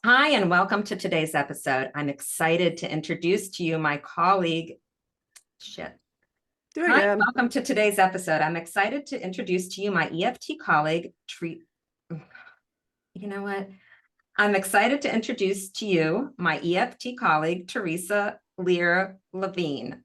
Hi, and welcome to today's episode. I'm excited to introduce to you my colleague. Shit. Do it Hi, again. welcome to today's episode. I'm excited to introduce to you my EFT colleague, You know what? I'm excited to introduce to you my EFT colleague, Theresa Lear Levine.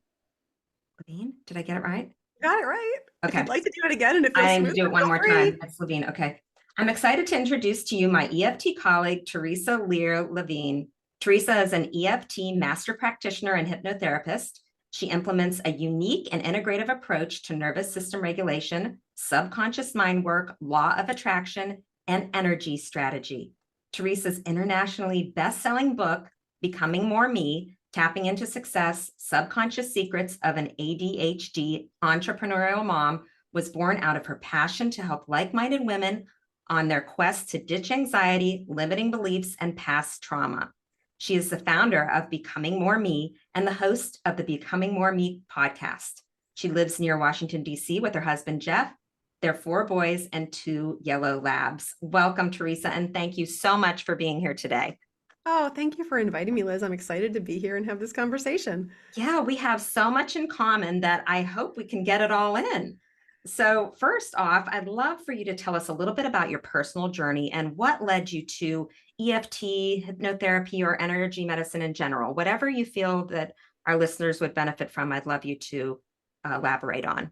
Levine? Did I get it right? Got it right. If Okay. you'd like to do it again and it feels I need to smoother, do it one feel more free. time. It's Levine. Okay. I'm excited to introduce to you my EFT colleague, Theresa Lear Levine. Theresa is an EFT master practitioner and hypnotherapist. She implements a unique and integrative approach to nervous system regulation, subconscious mind work, law of attraction, and energy strategy. Theresa's internationally best-selling book, Becoming More Me, Tapping into Success, Subconscious Secrets of an ADHD Entrepreneurial Mom, was born out of her passion to help like-minded women on their quest to ditch anxiety, limiting beliefs, and past trauma. She is the founder of Becoming More Me and the host of the Becoming More Me podcast. She lives near Washington, D.C. with her husband, Jeff, their 4 boys, and 2 yellow labs. Welcome, Theresa, and thank you so much for being here today. Oh, thank you for inviting me, Liz. I'm excited to be here and have this conversation. Yeah, we have so much in common that I hope we can get it all in. So, first off, I'd love for you to tell us a little bit about your personal journey and what led you to EFT, hypnotherapy, or energy medicine in general. Whatever you feel that our listeners would benefit from, I'd love you to elaborate on.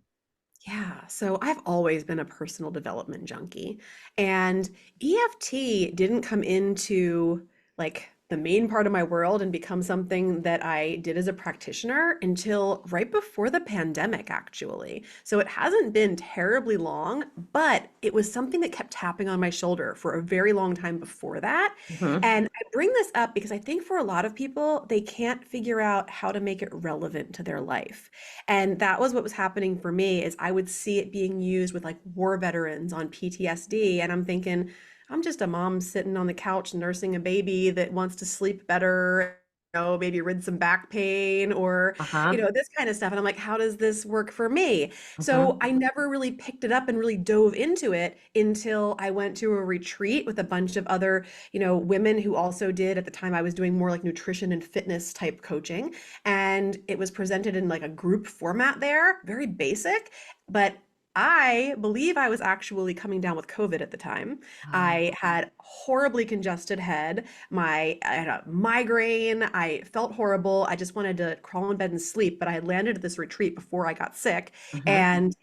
Yeah, so I've always been a personal development junkie, and EFT didn't come into like the main part of my world and become something that I did as a practitioner until right before the pandemic, actually. So it hasn't been terribly long, but it was something that kept tapping on my shoulder for a very long time before that. Mhm. And I bring this up because I think for a lot of people, they can't figure out how to make it relevant to their life. And that was what was happening for me is I would see it being used with like war veterans on PTSD. And I'm thinking, I'm just a mom sitting on the couch nursing a baby that wants to sleep better, maybe rid some back pain or, Uh-huh. this kind of stuff. And I'm like, how does this work for me? So Mhm. I never really picked it up and really dove into it until I went to a retreat with a bunch of other, women who also did at the time I was doing more like nutrition and fitness type coaching. And it was presented in like a group format there, very basic, but I believe I was actually coming down with COVID at the time. I had horribly congested head. I had a migraine. I felt horrible. I just wanted to crawl in bed and sleep, but I had landed at this retreat before I got sick. Mhm. And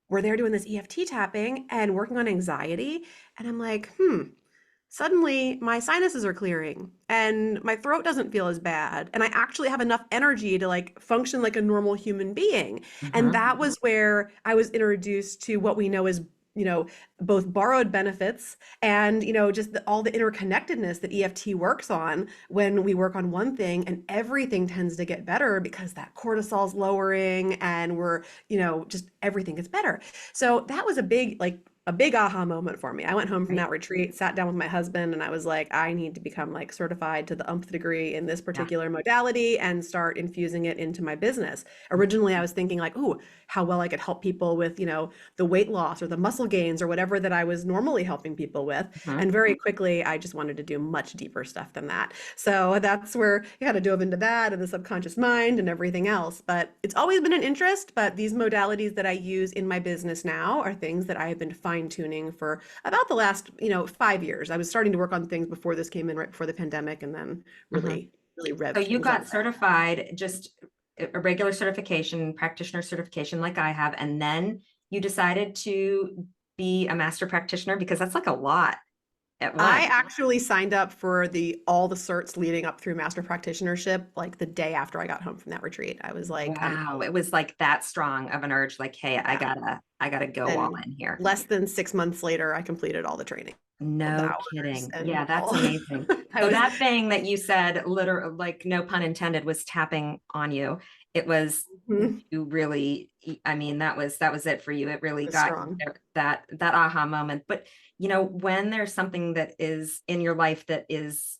we're there doing this EFT tapping and working on anxiety. And I'm like, suddenly my sinuses are clearing and my throat doesn't feel as bad and I actually have enough energy to like function like a normal human being. And Mhm. that was where I was introduced to what we know as both borrowed benefits and just all the interconnectedness that EFT works on when we work on one thing and everything tends to get better because that cortisol's lowering and we're just everything gets better. So that was a big aha moment for me. I went home from Right. that retreat, sat down with my husband, and I was like, I need to become like certified to the umpth degree in this Yeah. particular modality and start infusing it into my business. Originally, I was thinking like, oh, how well I could help people with, the weight loss or the muscle gains or whatever that I was normally helping people with. Mhm. And very quickly, I just wanted to do much deeper stuff than that. So that's where you had to dove into that and the subconscious mind and everything else. But it's always been an interest, but these modalities that I use in my business now are things that I have been fine tuning for about the last, 5 years. I was starting to work on things before this came in right before the pandemic and then Mhm. really So revved you things up. got certified, just a regular certification, practitioner certification like I have, and then you decided to be a master practitioner because that's like a lot at I once. actually signed up for all the certs leading up through master practitionership like the day after I got home from that retreat. I was like, I'm Wow, it was like that strong of an urge, like, hey, I yeah. gotta go all And in here. less than 6 months later, I completed all the training, all the No hours kidding. and Yeah, that's all. amazing. I So was that thing that you said, literally, like no pun intended, was tapping on you. It was mhm, you really, I mean, that was it for you. It really was got you strong. there, that aha moment. But when there's something that is in your life that is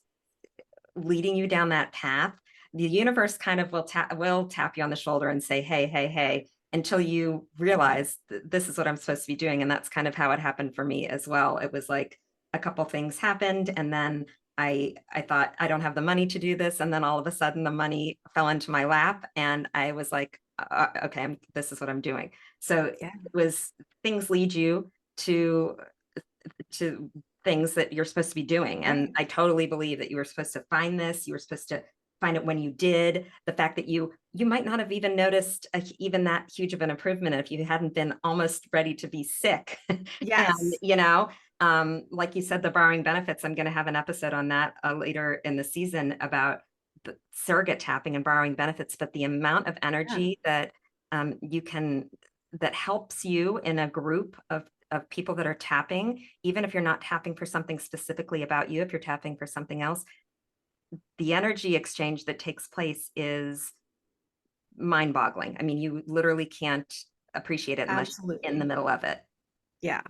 leading you down that path, the universe kind of will tap you on the shoulder and say, hey, hey, hey, until you realize this is what I'm supposed to be doing. And that's kind of how it happened for me as well. It was like a couple things happened, and then I thought I don't have the money to do this. And then all of a sudden the money fell into my lap and I was like, okay, this is what I'm doing. So Yeah. it was things lead you to to things that you're supposed to be doing. And Right. I totally believe that you were supposed to find this. You were supposed to find it when you did. The fact that you might not have even noticed even that huge of an improvement if you hadn't been almost ready to be sick. And Yes. like you said, the borrowing benefits. I'm going to have an episode on that later in the season about the surrogate tapping and borrowing benefits. But the amount of Yeah. energy that you can that helps you in a group of people that are tapping, even if you're not tapping for something specifically about you, if you're tapping for something else, the energy exchange that takes place is mind boggling. I mean, you literally can't appreciate it unless you're in the Absolutely. middle of it. Yeah.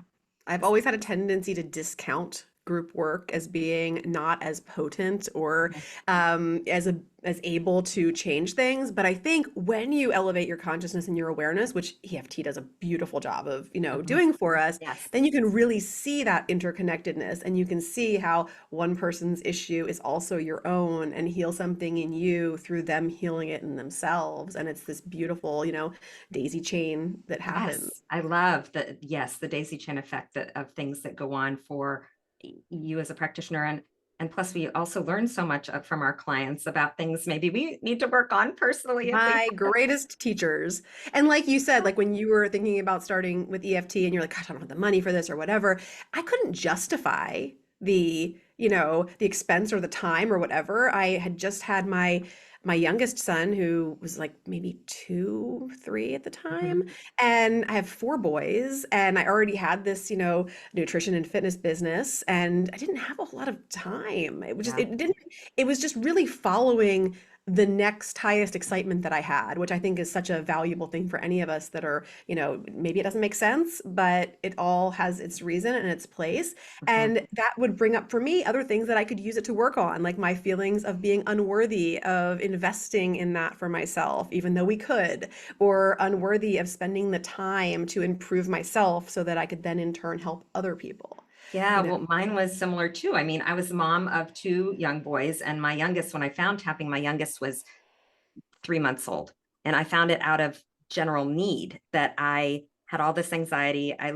I've always had a tendency to discount group work as being not as potent or as able to change things. But I think when you elevate your consciousness and your awareness, which EFT does a beautiful job of, Mhm. doing for us, Yes. then you can really see that interconnectedness and you can see how one person's issue is also your own and heal something in you through them healing it in themselves. And it's this beautiful, daisy chain that Yes, happens. I love the daisy chain effect of things that go on for you as a practitioner. And plus we also learn so much from our clients about things maybe we need to work on personally if we My greatest teachers. And like you said, like when you were thinking about starting with EFT and you're like, gosh, I don't have the money for this or whatever, I couldn't justify the expense or the time or whatever. I had just had my youngest son who was like maybe 2, 3 at the time. Mhm. And I have 4 boys and I already had this, nutrition and fitness business and I didn't have a whole lot of time. Yeah. It was just really following the next highest excitement that I had, which I think is such a valuable thing for any of us that are, maybe it doesn't make sense, but it all has its reason and its place. Mhm. And that would bring up for me other things that I could use it to work on, like my feelings of being unworthy of investing in that for myself, even though we could, or unworthy of spending the time to improve myself so that I could then in turn help other people, Yeah, you know? well, mine was similar too. I mean, I was the mom of two young boys, and my youngest, when I found tapping, my youngest was 3 months old. And I found it out of general need that I had all this anxiety. I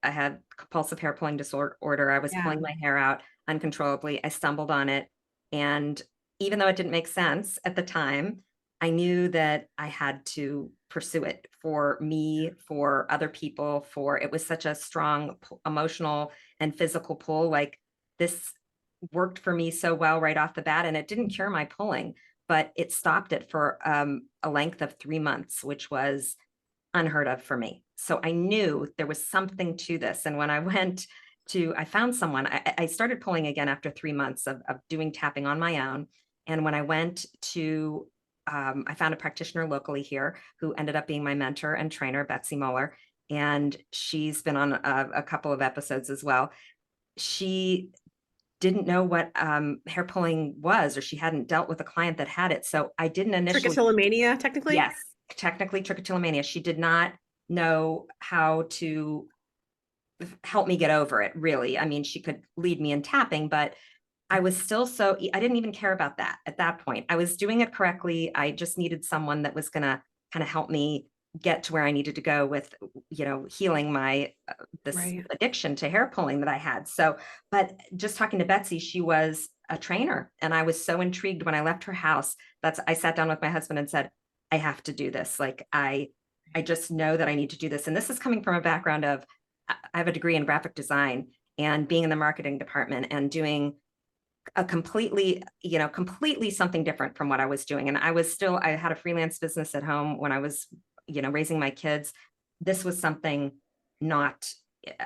had compulsive hair pulling disorder. I was Yeah. pulling my hair out uncontrollably. I stumbled on it. And even though it didn't make sense at the time, I knew that I had to pursue it for me, for other people, for it was such a strong emotional and physical pull. Like this worked for me so well right off the bat, and it didn't cure my pulling, but it stopped it for a length of 3 months, which was unheard of for me. So I knew there was something to this. And when I found someone, I started pulling again after 3 months of doing tapping on my own. And when I went to, I found a practitioner locally here who ended up being my mentor and trainer, Betsy Muller. And she's been on a couple of episodes as well. She didn't know what hair pulling was, or she hadn't dealt with a client that had it. So I didn't initially, Trichotillomania, technically. yes, technically trichotillomania. She did not know how to help me get over it, really. I mean, she could lead me in tapping, but I was still I didn't even care about that at that point. I was doing it correctly. I just needed someone that was going to kind of help me get to where I needed to go with, healing my this Right. addiction to hair pulling that I had. So, but just talking to Betsy, she was a trainer, and I was so intrigued when I left her house. I sat down with my husband and said, I have to do this. Like I just know that I need to do this. And this is coming from a background of I have a degree in graphic design and being in the marketing department and doing a completely something different from what I was doing. And I had a freelance business at home when I was, raising my kids. This was something not,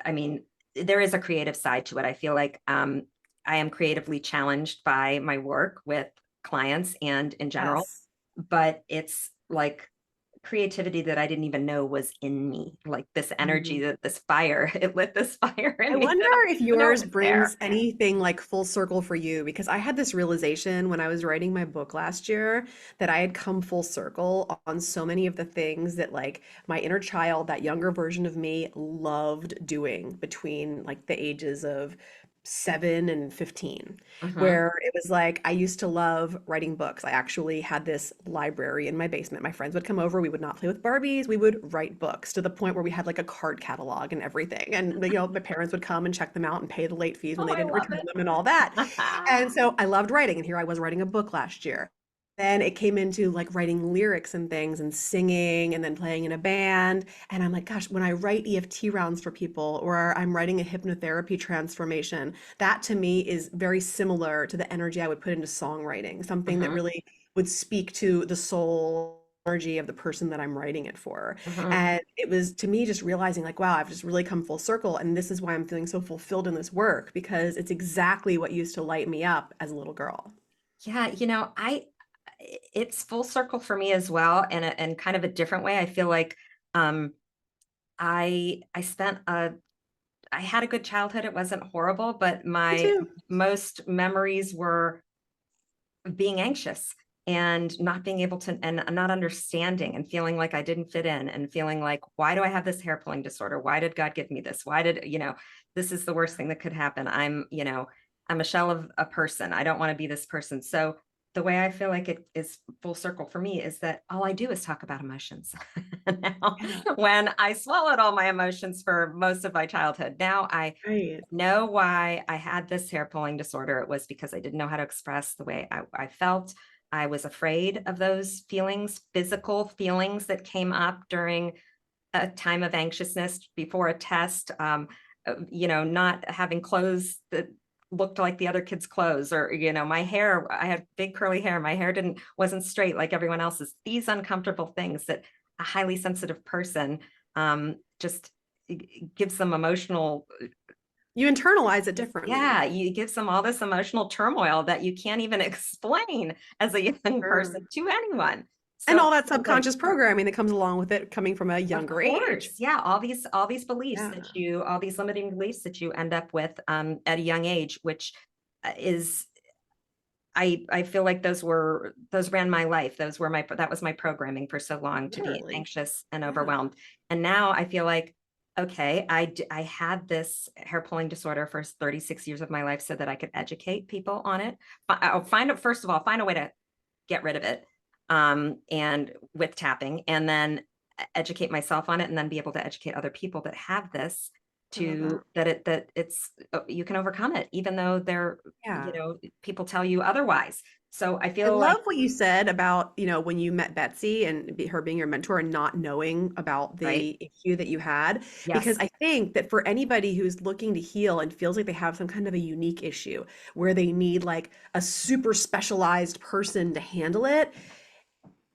I mean, there is a creative side to it. I feel like I am creatively challenged by my work with clients and in general, Yes. but it's like creativity that I didn't even know was in me, like this energy, Mhm. that this fire, it lit this fire I in me wonder that I if didn't even know it yours was there. brings anything like full circle for you, because I had this realization when I was writing my book last year that I had come full circle on so many of the things that like my inner child, that younger version of me, loved doing between like the ages of 7 and 15, Mhm. where it was like I used to love writing books. I actually had this library in my basement. My friends would come over. We would not play with Barbies. We would write books to the point where we had like a card catalog and everything. And my parents would come and check them out and pay the late fees when Oh, they I didn't love return it. them and all that. And so I loved writing. And here I was writing a book last year. Then it came into like writing lyrics and things and singing and then playing in a band. And I'm like, gosh, when I write EFT rounds for people or I'm writing a hypnotherapy transformation, that to me is very similar to the energy I would put into songwriting, something that Mhm. really would speak to the soul energy of the person that I'm writing it for. Mhm. And it was to me just realizing like, wow, I've just really come full circle. And this is why I'm feeling so fulfilled in this work because it's exactly what used to light me up as a little girl. Yeah, it's full circle for me as well, and kind of a different way. I feel like um, I spent I had a good childhood. It wasn't horrible, but Me my too. most memories were being anxious and not being able to, and not understanding and feeling like I didn't fit in and feeling like, why do I have this hair pulling disorder? Why did God give me this? Why did, this is the worst thing that could happen. I'm a shell of a person. I don't want to be this person. So the way I feel like it is full circle for me is that all I do is talk about emotions. Now, Yeah, when I swallowed all my emotions for most of my childhood, now I right. know why I had this hair pulling disorder. It was because I didn't know how to express the way I felt. I was afraid of those feelings, physical feelings that came up during a time of anxiousness before a test. Not having clothes that looked like the other kids' clothes, or my hair. I had big curly hair. My hair wasn't straight like everyone else's. These uncomfortable things that a highly sensitive person just gives them emotional. You internalize it differently. Yeah, you give them all this emotional turmoil that you can't even explain as a young Sure. person to anyone. And So I all that feel like, subconscious programming that comes along with it coming from a of younger age. course, yeah, all these beliefs Yeah. all these limiting beliefs that you end up with at a young age, which is I feel like those ran my life. That was my programming for so long, to be Literally. anxious and Yeah. overwhelmed. And now I feel like, okay, I had this hair pulling disorder for 36 years of my life so that I could educate people on it. I'll first of all, find a way to get rid of it, and with tapping, and then educate myself on it, and then be able to educate other people that have this, I love that. that it's you can overcome it, even though Yeah. people tell you otherwise. So I I feel like, love what you said about, when you met Betsy and her being your mentor and not knowing about right? the issue that you had, because Yes. I think that for anybody who's looking to heal and feels like they have some kind of a unique issue where they need like a super specialized person to handle it,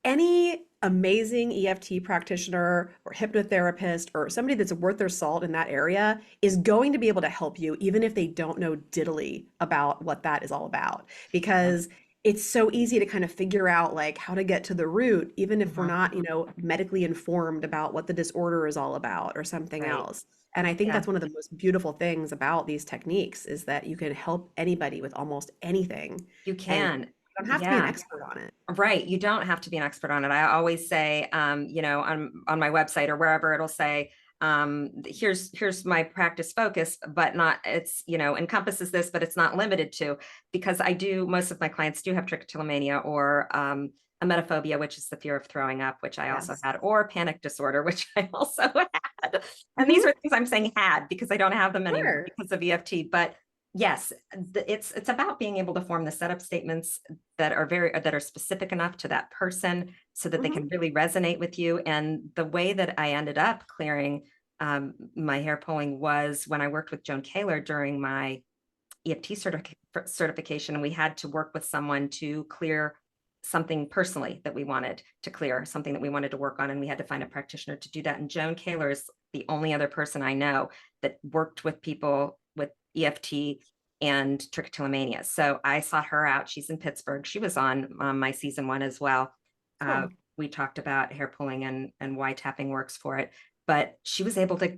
any amazing EFT practitioner or hypnotherapist or somebody that's worth their salt in that area is going to be able to help you, even if they don't know diddly about what that is all about. Yeah. Because it's so easy to kind of figure out like how to get to the root, even if we're Mhm. not, medically informed about what the disorder is all about or something Right. else. And I think Yeah. that's one of the most beautiful things about these techniques is that you can help anybody with almost anything. You And can. you don't have to be an Yeah. expert on it. Right. You don't have to be an expert on it. I always say, on my website or wherever, it'll say, here's my practice focus, but not, it's, encompasses this, but it's not limited to, because most of my clients do have trichotillomania, or emetophobia, which is the fear of throwing up, which I also Yes. had, or panic disorder, which I also had. And these Mhm. are things I'm saying had, because I don't have them anymore Sure. because of EFT. But yes, it's about being able to form the setup statements that are specific enough to that person so that they Mhm. can really resonate with you. And the way that I ended up clearing my hair pulling was when I worked with Joan Kaler during my EFT certification, and we had to work with someone to clear something personally that we wanted to clear, something that we wanted to work on, and we had to find a practitioner to do that. And Joan Kaler is the only other person I know that worked with people with EFT and trichotillomania. So I sought her out. She's in Pittsburgh. She was on my season one as well. Uh, Cool. we talked about hair pulling and why tapping works for it, but she was able to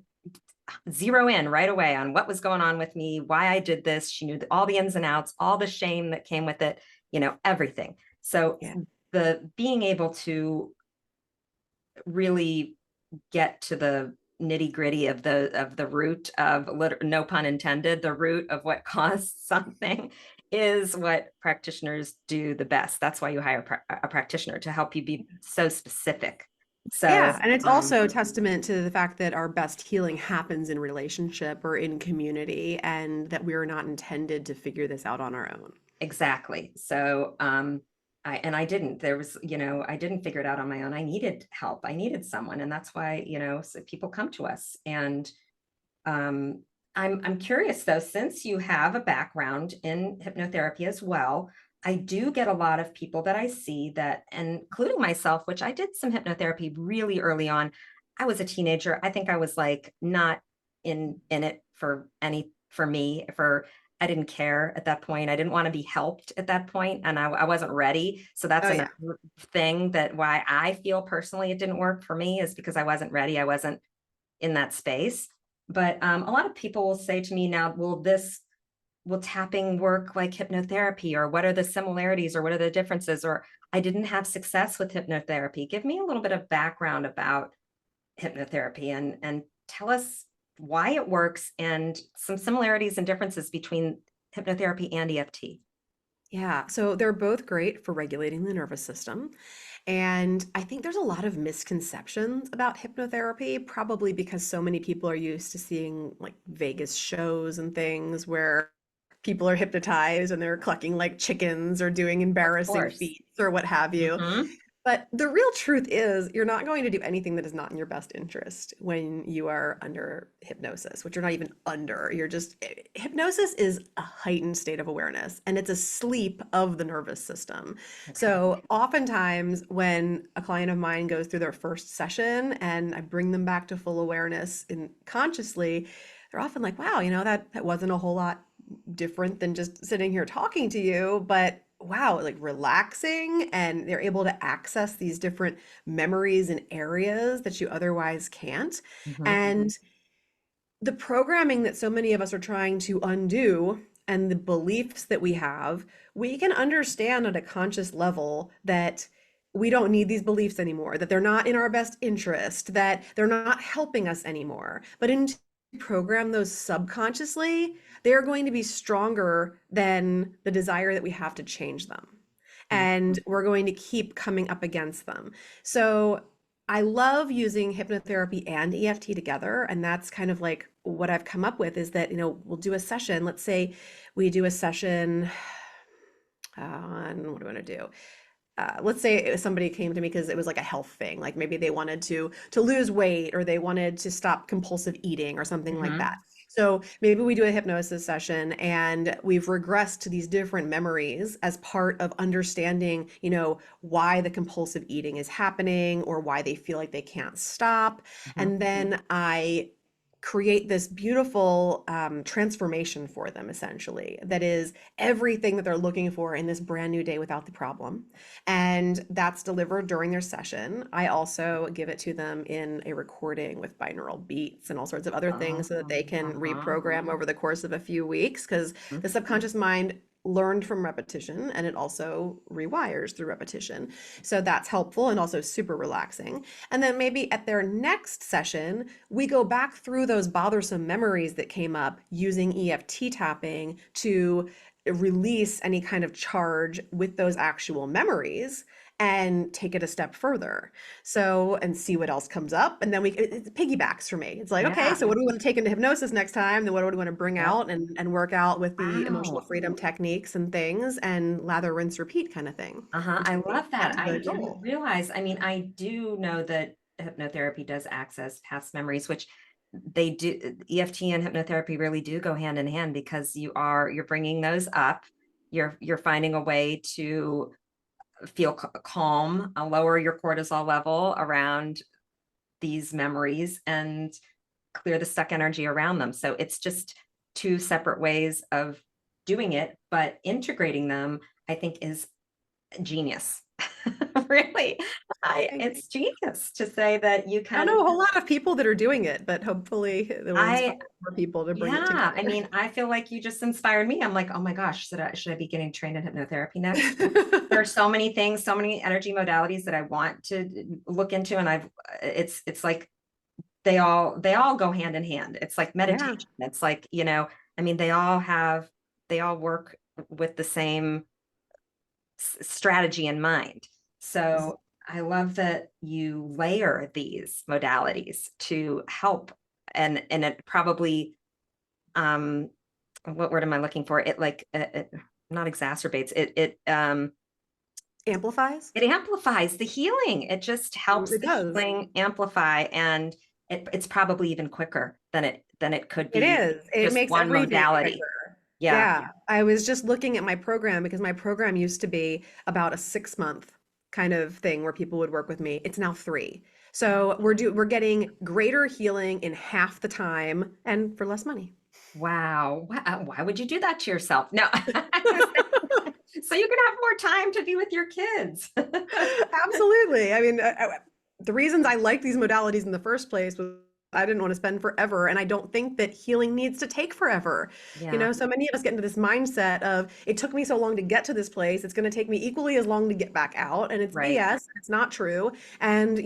zero in right away on what was going on with me, why I did this. She knew all the ins and outs, all the shame that came with it, everything. So Yeah. the being able to really get to nitty gritty of the root of, no pun intended, the root of what caused something is what practitioners do the best. That's why you hire a practitioner, to help you be so specific. So, Yeah, and it's also testament to the fact that our best healing happens in relationship or in community, and that we're not intended to figure this out on our own. exactly. So, I didn't, there was, I didn't figure it out on my own. I needed help. I needed someone. And that's why, so people come to us. And I'm curious though, since you have a background in hypnotherapy as well, I do get a lot of people that I see that, including myself, which I did some hypnotherapy really early on. I was a teenager. I think I was like not in it for me, I didn't care at that point. I didn't want to be helped at that point, and I wasn't ready. So that's Oh yeah. another thing, that why I feel personally it didn't work for me, is because I wasn't ready. I wasn't in that space. But a lot of people will say to me now, will tapping work like hypnotherapy, or what are the similarities, or what are the differences, or I didn't have success with hypnotherapy. Give me a little bit of background about hypnotherapy, and tell us why it works, and some similarities and differences between hypnotherapy and EFT. Yeah, so they're both great for regulating the nervous system. And I think there's a lot of misconceptions about hypnotherapy, probably because so many people are used to seeing like Vegas shows and things where people are hypnotized and they're clucking like chickens or doing Of embarrassing course. feats or what have you. Mhm. But the real truth is, you're not going to do anything that is not in your best interest when you are under hypnosis, which you're not even under. You're just, hypnosis is a heightened state of awareness, and it's a sleep of the nervous system. Okay. So oftentimes when a client of mine goes through their first session and I bring them back to full awareness and consciously, they're often like, wow, that wasn't a whole lot different than just sitting here talking to you, but wow, like relaxing, and they're able to access these different memories and areas that you otherwise can't. Mhm. And the programming that so many of us are trying to undo and the beliefs that we have, we can understand at a conscious level that we don't need these beliefs anymore, that they're not in our best interest, that they're not helping us anymore. But in program those subconsciously, they're going to be stronger than the desire that we have to change them. Mhm. And we're going to keep coming up against them. So I love using hypnotherapy and EFT together. And that's kind of like what I've come up with, is that, we'll do a session. Let's say we do a session on, what do I want to do? Let's say somebody came to me because it was like a health thing, like maybe they wanted to lose weight, or they wanted to stop compulsive eating or something like that. Mhm. So maybe we do a hypnosis session and we've regressed to these different memories as part of understanding, why the compulsive eating is happening or why they feel like they can't stop. Mhm. And then I create this beautiful transformation for them, essentially, that is everything that they're looking for in this brand new day without the problem. And that's delivered during their session. I also give it to them in a recording with binaural beats and all sorts of other things so that they can Uh-huh. reprogram over the course of a few weeks, because Mhm. the subconscious mind learned from repetition, and it also rewires through repetition. So that's helpful and also super relaxing. And then maybe at their next session, we go back through those bothersome memories that came up using EFT tapping to release any kind of charge with those actual memories and take it a step further. So, and see what else comes up. And then it piggybacks for me. It's like, okay, Yeah. so what do we want to take into hypnosis next time? Then what do we want to bring Yep. out and work out with the emotional Wow. freedom techniques and things, and lather, rinse, repeat kind of thing. Uh-huh. I Until we love get that. to I the didn't goal. realize. I mean, I do know that hypnotherapy does access past memories, which they do. EFT and hypnotherapy really do go hand in hand, because you're bringing those up. You're finding a way to feel calm, lower your cortisol level around these memories, and clear the stuck energy around them. So it's just two separate ways of doing it, but integrating them, I think, is genius. Really, it's genius to say that you I don't can. know a whole lot of people that are doing it, but hopefully it will inspire I more people to bring it Yeah, I together. mean, I feel like you just inspired me. I'm like, oh my gosh, should I be getting trained in hypnotherapy next? There are so many things, so many energy modalities that I want to look into, and it's like they all go hand in hand. It's like Yeah. meditation. It's like, I mean, they all work with the same strategy in mind. So I love that you layer these modalities to help, and it probably, what word am I looking for? It like it not exacerbates Amplifies. it amplifies the healing. It just helps It the does. healing amplify, and it's probably even quicker than it could It be is. It just makes one everything modality. quicker. Yeah. Yeah. I was just looking at my program because my program used to be about a 6 month kind of thing where people would work with me. It's now 3. So we're getting greater healing in half the time and for less money. Wow. Why would you do that to yourself? No. So you can have more time to be with your kids. Absolutely. I mean, the reasons I liked these modalities in the first place was I didn't want to spend forever, and I don't think that healing needs to take forever. Yeah, So many of us get into this mindset of it took me so long to get to this place, it's going to take me equally as long to get back out, and it's right. BS, it's not true. And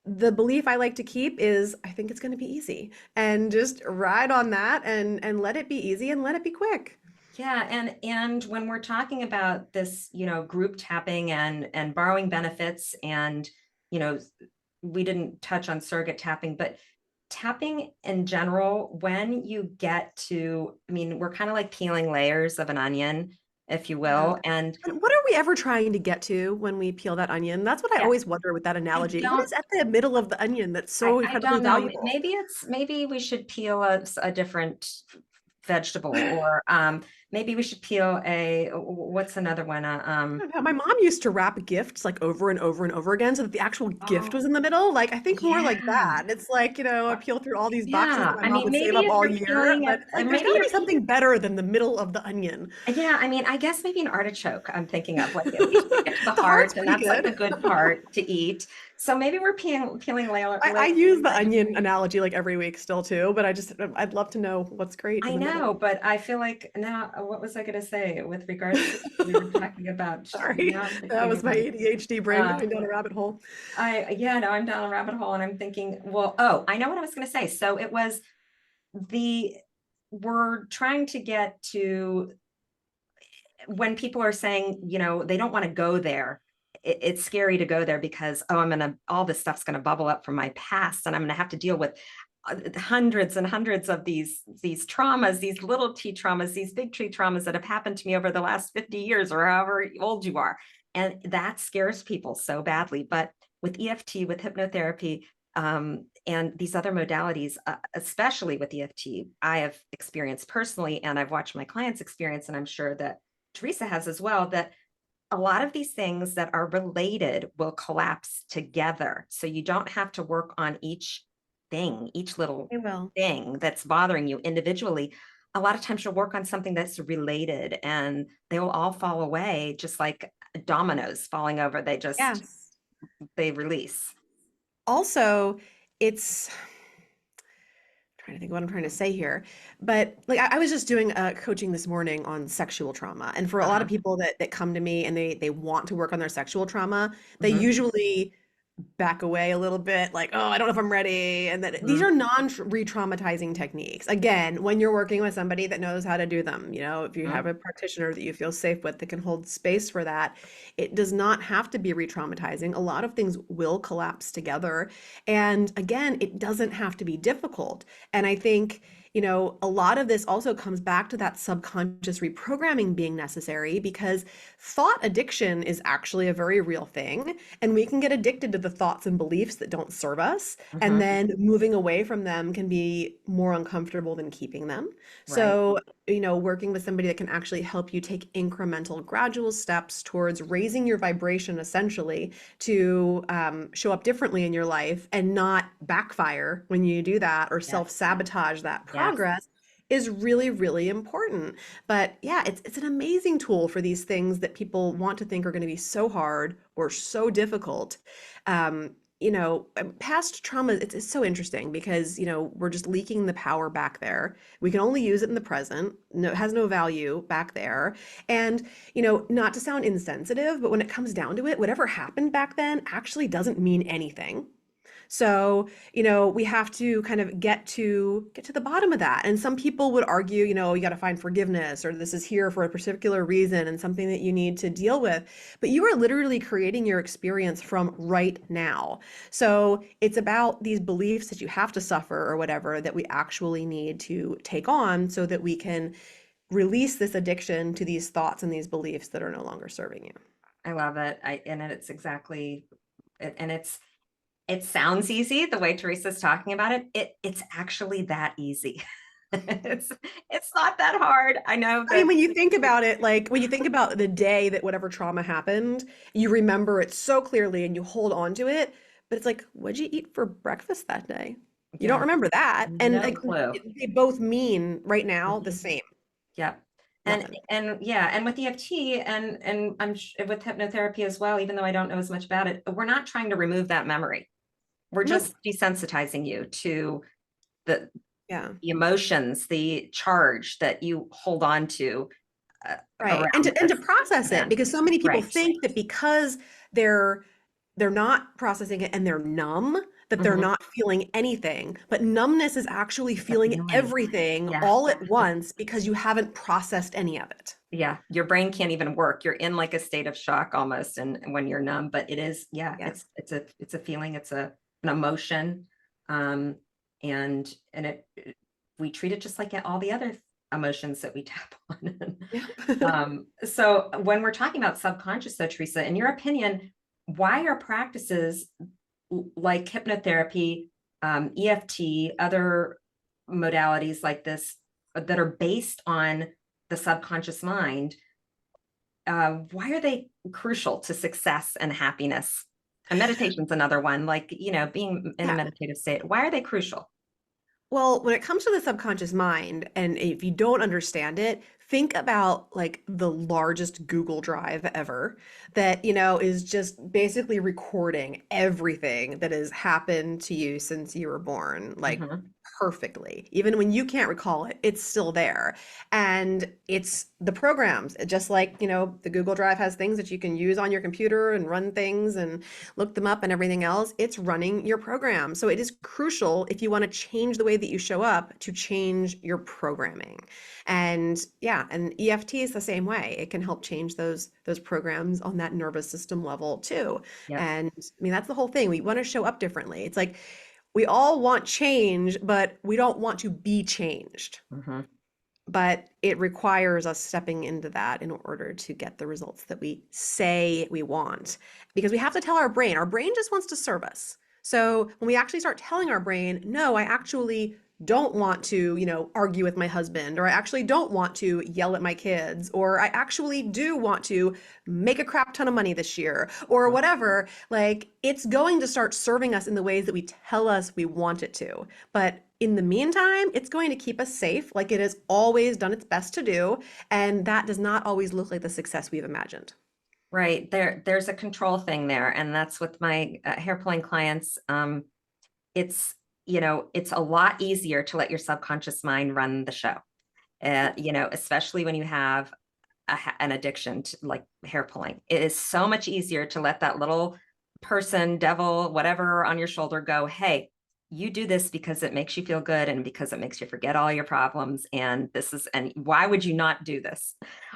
the belief I like to keep is I think it's going to be easy, and just ride on that and let it be easy and let it be quick. Yeah, and when we're talking about this, group tapping and borrowing benefits, and you know, we didn't touch on surrogate tapping, but tapping in general, when you get to, I mean, we're kind of like peeling layers of an onion, if you Yeah. will. And And what are we ever trying to get to when we peel that onion? That's what I yeah, always wonder with that I analogy. What don't is at the middle of the onion that's so I incredibly don't know. valuable? Maybe we should peel a different vegetable, or maybe we should peel what's another one? I don't know. My mom used to wrap gifts like over and over and over again so that the actual gift was Oh, in the middle. Like I think more like yeah. that. It's like, I peel through all these boxes that Yeah. my I mom mean, would save maybe up if all you're year, peeling but it, it's like there's maybe got to you're be something better than the middle of the onion. yeah, I mean, I guess maybe an artichoke I'm thinking of. Like at least we get to the The heart's heart, and pretty that's like the good. good part to eat. So maybe we're peeling I use the onion analogy like every week still too, but I'd love to know what's great in I the middle. know, but I feel like now, what was I going to say with regards to we were talking about? Sorry, Now I'm that thinking was my about. ADHD brain Uh, going down a rabbit hole. yeah, no, I'm down a rabbit hole, and I'm thinking, well, oh, I know what I was going to say. So it was the we're trying to get to when people are saying, they don't want to go there. It's scary to go there because, oh, all this stuff's going to bubble up from my past, and I'm going to have to deal with hundreds and hundreds of these traumas, these little t traumas, these big tree traumas that have happened to me over the last 50 years or however old you are. And that scares people so badly. But with EFT, with hypnotherapy, and these other modalities, especially with EFT, I have experienced personally, and I've watched my clients experience, and I'm sure that Theresa has as well, that a lot of these things that are related will collapse together. So you don't have to work on each little I will. thing that's bothering you individually. A lot of times you'll work on something that's related, and they will all fall away, just like dominoes falling over. Yes. They release. Also, it's trying to think what I'm trying to say here. But like I was just doing coaching this morning on sexual trauma. And for a lot of Uh-huh. people that come to me and they want to work on their sexual trauma, they Hmm. usually back away a little bit, like, oh, I don't know if I'm ready. And that these Hmm. are non-re-traumatizing techniques. Again, when you're working with somebody that knows how to do them, if you have Hmm. a practitioner that you feel safe with that can hold space for that, it does not have to be re-traumatizing. A lot of things will collapse together. And again, it doesn't have to be difficult. And I think a lot of this also comes back to that subconscious reprogramming being necessary because thought addiction is actually a very real thing. And we can get addicted to the thoughts and beliefs that don't serve us. And Hmm. then moving away from them can be more uncomfortable than keeping them. Right. So, working with somebody that can actually help you take incremental, gradual steps towards raising your vibration essentially to show up differently in your life and not backfire when you do that or Yes. self-sabotage that Yes. progress is really, really important. But yeah, it's an amazing tool for these things that people want to think are going to be so hard or so difficult. Past trauma, it's so interesting because, we're just leaking the power back there. We can only use it in the present. No, it has no value back there. And, not to sound insensitive, but when it comes down to it, whatever happened back then actually doesn't mean anything. So, we have to kind of get to the bottom of that. And some people would argue, you got to find forgiveness, or this is here for a particular reason and something that you need to deal with. But you are literally creating your experience from right now. So it's about these beliefs that you have to suffer or whatever that we actually need to take on so that we can release this addiction to these thoughts and these beliefs that are no longer serving you. I love it. And it's exactly, and it sounds easy the way Teresa's talking about it. It's actually that easy. It's it's not that hard. I know I mean, that. when you think about it, like when you think about the day that whatever trauma happened, you remember it so clearly and you hold on to it. But it's like, what'd you eat for breakfast that day? You don't Yeah, remember that. And no like clue. they both mean right now the Mhm. same. Yep. Nothing. And yeah, and with EFT and with hypnotherapy as well, even though I don't know as much about it, we're not trying to remove that memory. We're Nope. just desensitizing you to the Yeah. emotions, the charge that you hold on to Right. And around to this process it, event. because so many people Right. think that because they're they're not processing it and they're numb, that they're Mhm. not feeling anything. But numbness is actually It's a feeling feeling. everything Yeah. all at once because you haven't processed any of it. Yeah. Your brain can't even work. You're in like a state of shock almost, and when you're numb, but it is, yeah, Yeah. it's a feeling, it's an emotion. Um, and we treat it just like all the other emotions that we tap on. Yeah. So when we're talking about subconscious, though, Teresa, in your opinion, why are practices like hypnotherapy, EFT, other modalities like this that are based on the subconscious mind, why are they crucial to success and happiness? And meditation's another one, like, being in a Yeah. meditative state. Why are they crucial? Well, when it comes to the subconscious mind, and if you don't understand it, think about like the largest Google Drive ever that, is just basically recording everything that has happened to you since you were born, like Mhm. perfectly. Even when you can't recall it, it's still there. And it's the programs, just like, the Google Drive has things that you can use on your computer and run things and look them up and everything else. It's running your program. So it is crucial if you want to change the way that you show up to change your programming. And yeah, and EFT is the same way. It can help change those programs on that nervous system level too. Yep. And I mean, that's the whole thing. We want to show up differently. It's like we all want change, but we don't want to be changed. Mhm. But it requires us stepping into that in order to get the results that we say we want. Because we have to tell our brain just wants to serve us. So when we actually start telling our brain, no, I actually don't want to, argue with my husband, or I actually don't want to yell at my kids, or I actually do want to make a crap ton of money this year, or whatever, like it's going to start serving us in the ways that we tell us we want it to. But in the meantime, it's going to keep us safe like it has always done its best to do. And that does not always look like the success we've imagined. Right. There's a control thing there. And that's with my hair pulling clients. It's, it's a lot easier to let your subconscious mind run the show. Especially when you have an addiction to like hair pulling. It is so much easier to let that little person, devil, whatever on your shoulder go, hey, you do this because it makes you feel good and because it makes you forget all your problems. And why would you not do this?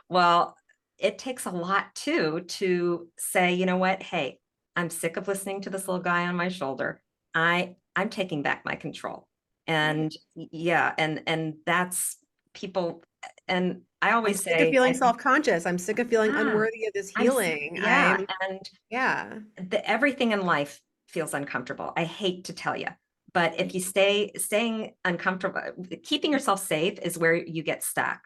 Well, it takes a lot too to say, you know what? Hey, I'm sick of listening to this little guy on my shoulder. I'm taking back my control. Right. And yeah, and that's people. And I I'm always sick of say, I feeling think, self-conscious. I'm sick of feeling ah, unworthy of this I'm sick. healing. Yeah. And Yeah. everything in life feels uncomfortable. I hate to tell you, but if you staying uncomfortable, keeping yourself safe is where you get stuck,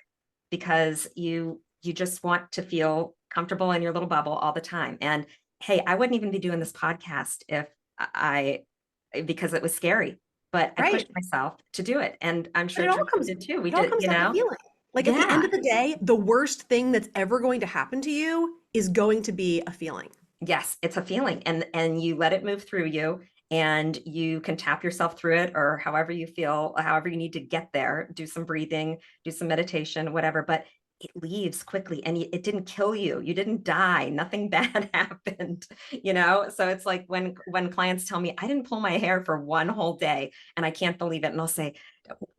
because you just want to feel comfortable in your little bubble all the time. And hey, I wouldn't even be doing this podcast if I because it was scary, but I pushed Right. myself to do it. And I'm But sure it all Teresa comes did too. We it all did, comes down to healing. Like at the end yeah. of the day, the worst thing that's ever going to happen to you is going to be a feeling. Yes, it's a feeling, and you let it move through you, and you can tap yourself through it, or however you feel, however you need to get there, do some breathing, do some meditation, whatever. But it leaves quickly and it didn't kill you. You didn't die. Nothing bad happened, you know? So it's like when clients tell me I didn't pull my hair for one whole day and I can't believe it. And I'll say,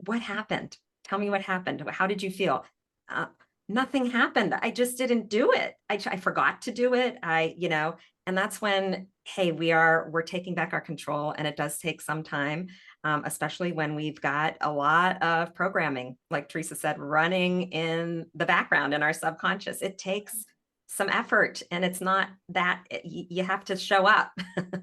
what happened? Tell me what happened. How did you feel? Uh, Nothing happened. I just didn't do it. I forgot to do it. And that's when, hey, we're taking back our control, and it does take some time, especially when we've got a lot of programming, like Theresa said, running in the background in our subconscious. It takes some effort, and it's not that you have to show up.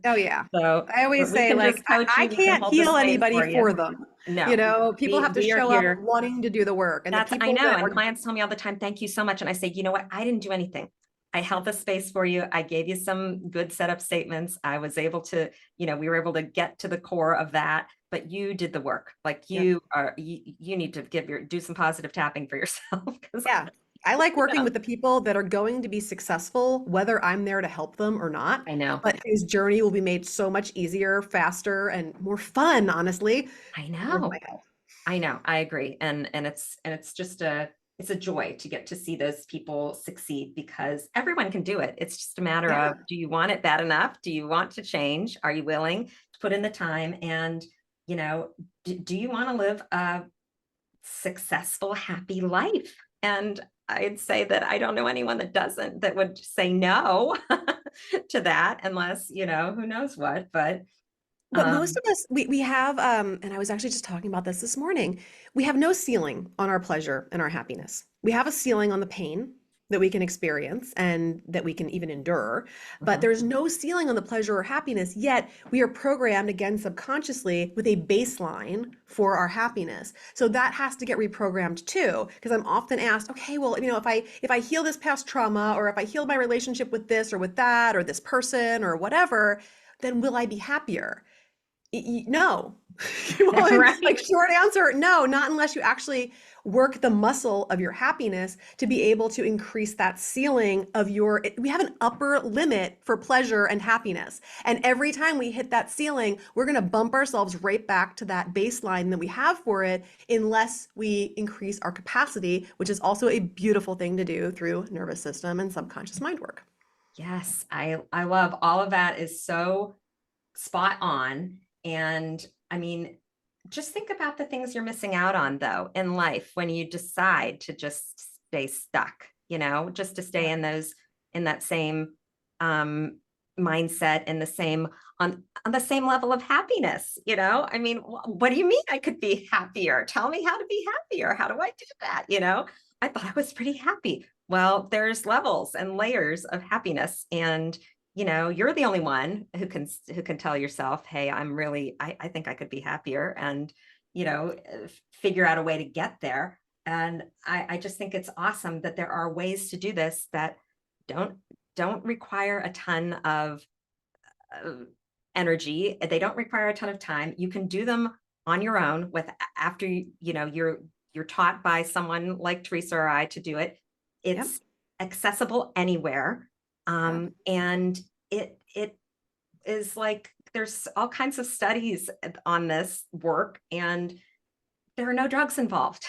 Oh yeah. So I always we say, can like, just coach I you. We can can't hold the heal space anybody for you. for them. You No, know, people have to we are show up here. wanting to do the work. And the That's, I people know. that And are, clients tell me all the time, thank you so much. And I say, you know what? I didn't do anything. I held the space for you. I gave you some good setup statements. I was able to, we were able to get to the core of that, but you did the work. Like yep. you need to do some positive tapping for yourself. Yeah. I like working with the people that are going to be successful, whether I'm there to help them or not, I know. but whose journey will be made so much easier, faster, and more fun, honestly, I with know. my help. I know. I agree. And it's just it's a joy to get to see those people succeed, because everyone can do it. It's just a matter Yeah. of, do you want it bad enough? Do you want to change? Are you willing to put in the time? And, do you want to live a successful, happy life? And I'd say that I don't know anyone that would say no to that, unless, who knows what, but But most um, of us, we have, and I was actually just talking about this morning, we have no ceiling on our pleasure and our happiness. We have a ceiling on the pain that we can experience and that we can even endure, but mhm. there's no ceiling on the pleasure or happiness, yet we are programmed again subconsciously with a baseline for our happiness. So that has to get reprogrammed too, because I'm often asked, okay, well, if I heal this past trauma, or if I heal my relationship with this or with that or this person or whatever, then will I be happier? No. Well, like, Right. short answer, no, not unless you actually work the muscle of your happiness to be able to increase that ceiling of we have an upper limit for pleasure and happiness. And every time we hit that ceiling, we're going to bump ourselves right back to that baseline that we have for it, unless we increase our capacity, which is also a beautiful thing to do through nervous system and subconscious mind work. Yes, I love all of that, is so spot on. And I mean, just think about the things you're missing out on, though, in life, when you decide to just stay stuck, just to stay Yeah. in that same um, mindset, in the same, on the same level of happiness. I mean, what do you mean I could be happier? Tell me how to be happier. How do I do that? I thought I was pretty happy. Well, there's levels and layers of happiness, and you're the only one who can tell yourself, hey, I think I could be happier, and figure out a way to get there. And I just think it's awesome that there are ways to do this that don't don't require a ton of uh, energy. They don't require a ton of time. You can do them on your own, after you're taught by someone like Theresa or I to do it. Yep. It's accessible anywhere. Yeah. And it is like, there's all kinds of studies on this work, and there are no drugs involved.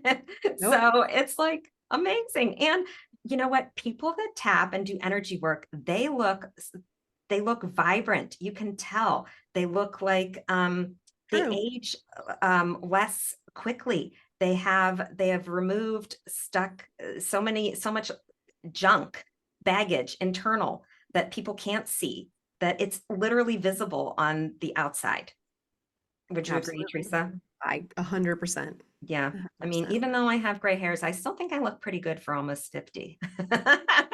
Nope. So it's like amazing. And you know what? People that tap and do energy work, they look vibrant. You can tell they look like they True. age less quickly. They have removed so much junk, baggage, internal, that people can't see, that it's literally visible on the outside. Would you agree, Absolutely. Teresa? 100%. Yeah. I mean, 100%. even though I have gray hairs, I still think I look pretty good for almost 50.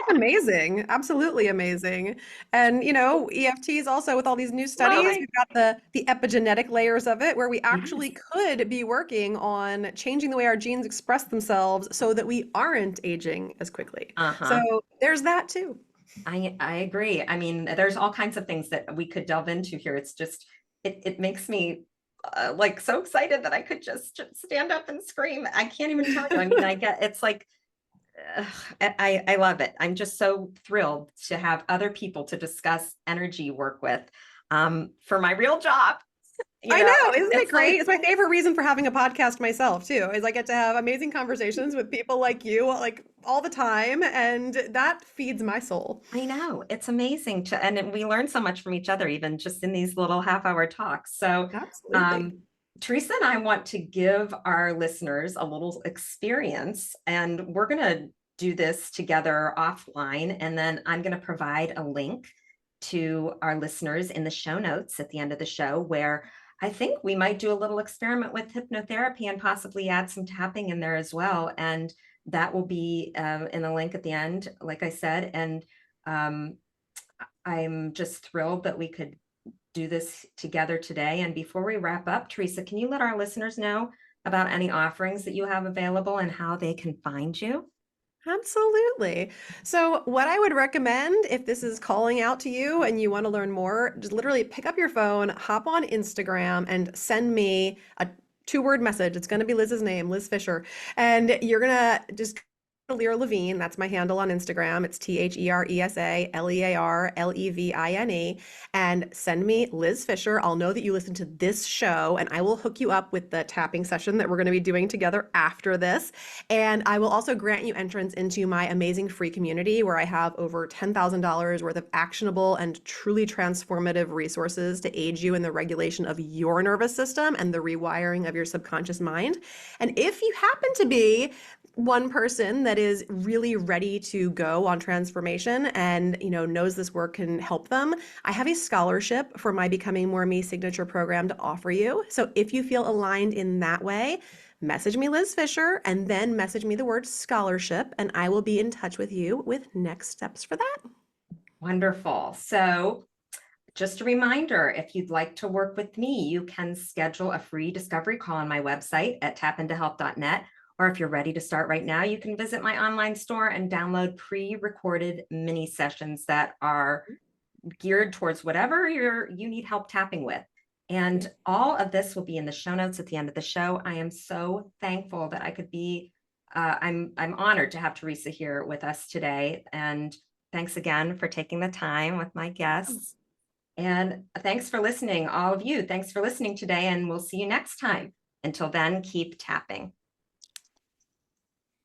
Amazing. Absolutely amazing. And EFT is also, with all these new Well, studies, we've got the epigenetic layers of it, where we yes. actually could be working on changing the way our genes express themselves so that we aren't aging as quickly. So Uh-huh. there's that too. I agree. I mean, there's all kinds of things that we could delve into here. It's just, it makes me like so excited that I could just stand up and scream. I can't even tell you. I mean, it's like, ugh, I love it. I'm just so thrilled to have other people to discuss energy work with, for my real job. You I know, know, isn't it it's great? like, It's my favorite reason for having a podcast myself too, is I get to have amazing conversations with people like you, like all the time, and that feeds my soul. I know it's amazing and we learn so much from each other, even just in these little half-hour talks. So, Absolutely. um, Teresa and I want to give our listeners a little experience, and we're going to do this together offline. And then I'm going to provide a link to our listeners in the show notes at the end of the show, where I think we might do a little experiment with hypnotherapy and possibly add some tapping in there as well. And that will be in the link at the end, like I said. And um, I'm just thrilled that we could do this together today. And before we wrap up, Teresa, can you let our listeners know about any offerings that you have available and how they can find you? Absolutely. So, what I would recommend if this is calling out to you and you want to learn more, just literally pick up your phone, hop on Instagram, and send me a two-word message. It's going to be Liz's name, Liz Fisher. And you're going to just Lear Levine. That's my handle on Instagram. It's TheresaLearLevine. And send me Liz Fisher. I'll know that you listen to this show, and I will hook you up with the tapping session that we're going to be doing together after this. And I will also grant you entrance into my amazing free community where I have over $10,000 worth of actionable and truly transformative resources to aid you in the regulation of your nervous system and the rewiring of your subconscious mind. And if you happen to be one person that is really ready to go on transformation and knows this work can help them, I have a scholarship for my Becoming More Me signature program to offer you. So if you feel aligned in that way, message me Liz Fisher and then message me the word scholarship, and I will be in touch with you with next steps for that. Wonderful. So just a reminder, if you'd like to work with me, you can schedule a free discovery call on my website at tapintohealth.net. Or if you're ready to start right now, you can visit my online store and download pre-recorded mini sessions that are geared towards whatever you need help tapping with. And all of this will be in the show notes at the end of the show. I am so thankful that I could be, I'm honored to have Teresa here with us today. And thanks again for taking the time with my guests. And thanks for listening, all of you. Thanks for listening today, and we'll see you next time. Until then, keep tapping.